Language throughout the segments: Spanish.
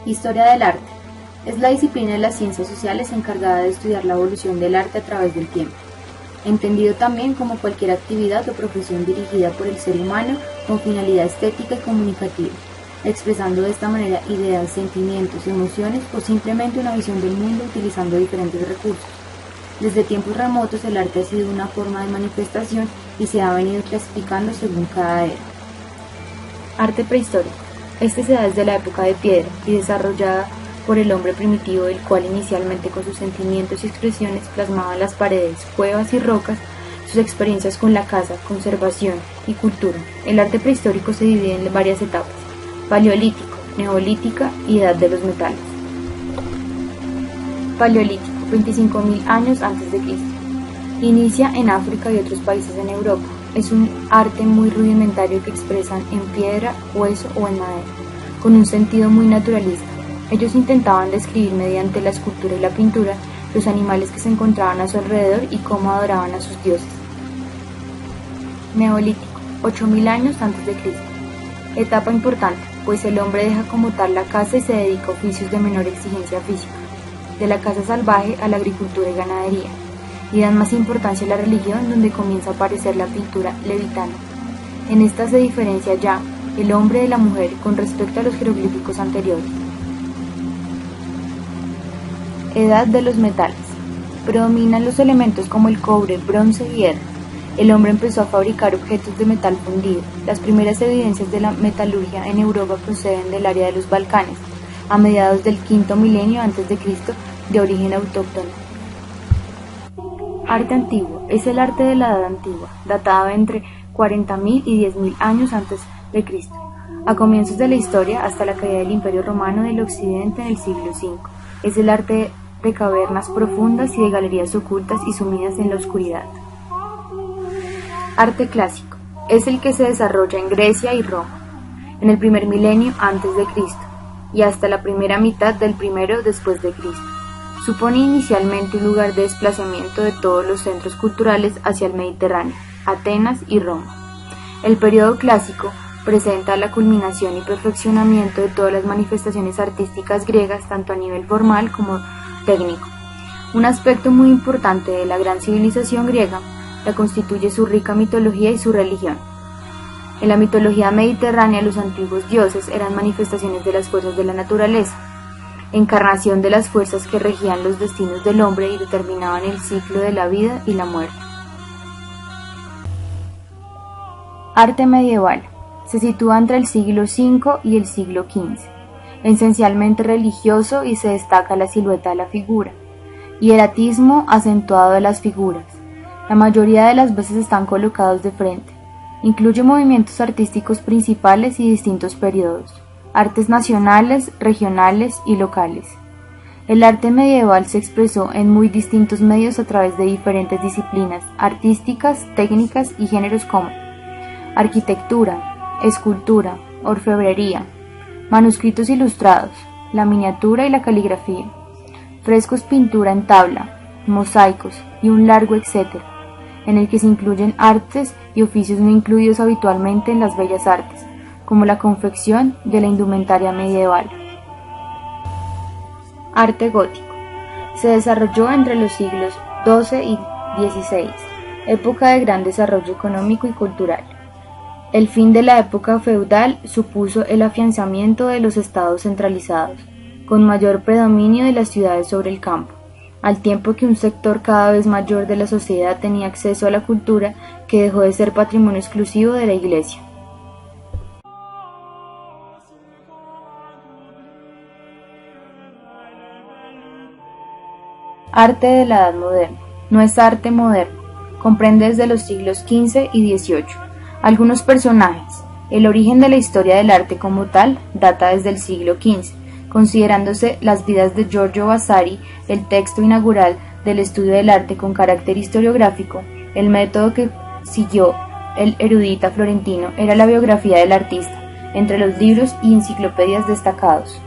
Historia del arte. Es la disciplina de las ciencias sociales encargada de estudiar la evolución del arte a través del tiempo, entendido también como cualquier actividad o profesión dirigida por el ser humano con finalidad estética y comunicativa, expresando de esta manera ideas, sentimientos, emociones o simplemente una visión del mundo utilizando diferentes recursos. Desde tiempos remotos el arte ha sido una forma de manifestación y se ha venido clasificando según cada era. Arte prehistórico. Este se da desde la época de piedra y desarrollada por el hombre primitivo, el cual inicialmente con sus sentimientos y expresiones plasmaba en las paredes, cuevas y rocas sus experiencias con la caza, conservación y cultura. El arte prehistórico se divide en varias etapas: paleolítico, neolítica y edad de los metales. Paleolítico, 25.000 años antes de Cristo. Inicia en África y otros países en Europa. Es un arte muy rudimentario que expresan en piedra, hueso o en madera, con un sentido muy naturalista. Ellos intentaban describir mediante la escultura y la pintura los animales que se encontraban a su alrededor y cómo adoraban a sus dioses. Neolítico, 8.000 años antes de Cristo. Etapa importante, pues el hombre deja como tal la caza y se dedica a oficios de menor exigencia física, de la caza salvaje a la agricultura y ganadería, y dan más importancia a la religión, donde comienza a aparecer la pintura levitana. En esta se diferencia ya el hombre de la mujer con respecto a los jeroglíficos anteriores. Edad de los metales. Predominan los elementos como el cobre, bronce y hierro. El hombre empezó a fabricar objetos de metal fundido. Las primeras evidencias de la metalurgia en Europa proceden del área de los Balcanes, a mediados del quinto milenio antes de Cristo, de origen autóctono. Arte antiguo. Es el arte de la Edad Antigua, datado entre 40.000 y 10.000 años antes de Cristo, a comienzos de la historia hasta la caída del Imperio Romano del Occidente en el siglo V. Es el arte de cavernas profundas y de galerías ocultas y sumidas en la oscuridad. Arte clásico. Es el que se desarrolla en Grecia y Roma, en el primer milenio antes de Cristo y hasta la primera mitad del primero después de Cristo. Supone inicialmente un lugar de desplazamiento de todos los centros culturales hacia el Mediterráneo, Atenas y Roma. El periodo clásico presenta la culminación y perfeccionamiento de todas las manifestaciones artísticas griegas, tanto a nivel formal como técnico. Un aspecto muy importante de la gran civilización griega la constituye su rica mitología y su religión. En la mitología mediterránea, los antiguos dioses eran manifestaciones de las fuerzas de la naturaleza, encarnación de las fuerzas que regían los destinos del hombre y determinaban el ciclo de la vida y la muerte. Arte medieval. Se sitúa entre el siglo V y el siglo XV. Esencialmente religioso y se destaca la silueta de la figura. Hieratismo acentuado de las figuras. La mayoría de las veces están colocados de frente. Incluye movimientos artísticos principales y distintos periodos, artes nacionales, regionales y locales. El arte medieval se expresó en muy distintos medios a través de diferentes disciplinas artísticas, técnicas y géneros como arquitectura, escultura, orfebrería, manuscritos ilustrados, la miniatura y la caligrafía, frescos, pintura en tabla, mosaicos y un largo etcétera, en el que se incluyen artes y oficios no incluidos habitualmente en las bellas artes, como la confección de la indumentaria medieval. Arte gótico. Se desarrolló entre los siglos XII y XVI, época de gran desarrollo económico y cultural. El fin de la época feudal supuso el afianzamiento de los estados centralizados, con mayor predominio de las ciudades sobre el campo, al tiempo que un sector cada vez mayor de la sociedad tenía acceso a la cultura que dejó de ser patrimonio exclusivo de la Iglesia. Arte de la Edad Moderna. No es arte moderno, comprende desde los siglos XV y XVIII. Algunos personajes. El origen de la historia del arte como tal data desde el siglo XV, considerándose las vidas de Giorgio Vasari el texto inaugural del estudio del arte con carácter historiográfico. El método que siguió el erudita florentino era la biografía del artista, entre los libros y enciclopedias destacados.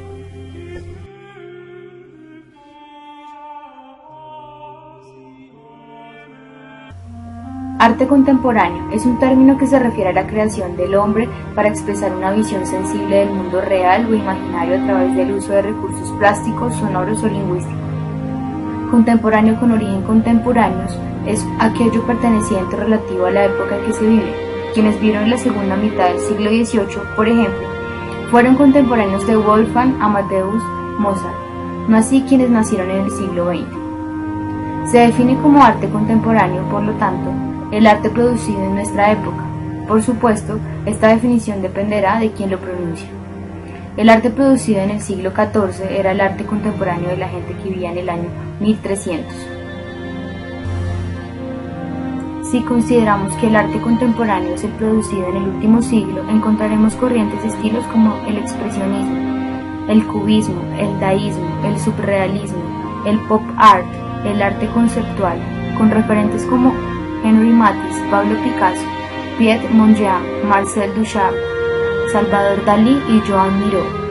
Arte contemporáneo es un término que se refiere a la creación del hombre para expresar una visión sensible del mundo real o imaginario a través del uso de recursos plásticos, sonoros o lingüísticos. Contemporáneo con origen contemporáneos es aquello perteneciente relativo a la época en que se vive. Quienes vieron en la segunda mitad del siglo XVIII, por ejemplo, fueron contemporáneos de Wolfgang Amadeus Mozart, no así quienes nacieron en el siglo XX. Se define como arte contemporáneo, por lo tanto, el arte producido en nuestra época. Por supuesto, esta definición dependerá de quien lo pronuncie. El arte producido en el siglo XIV era el arte contemporáneo de la gente que vivía en el año 1300. Si consideramos que el arte contemporáneo es el producido en el último siglo, encontraremos corrientes de estilos como el expresionismo, el cubismo, el daísmo, el surrealismo, el pop art, el arte conceptual, con referentes como Henri Matisse, Pablo Picasso, Piet Mondrian, Marcel Duchamp, Salvador Dalí y Joan Miró.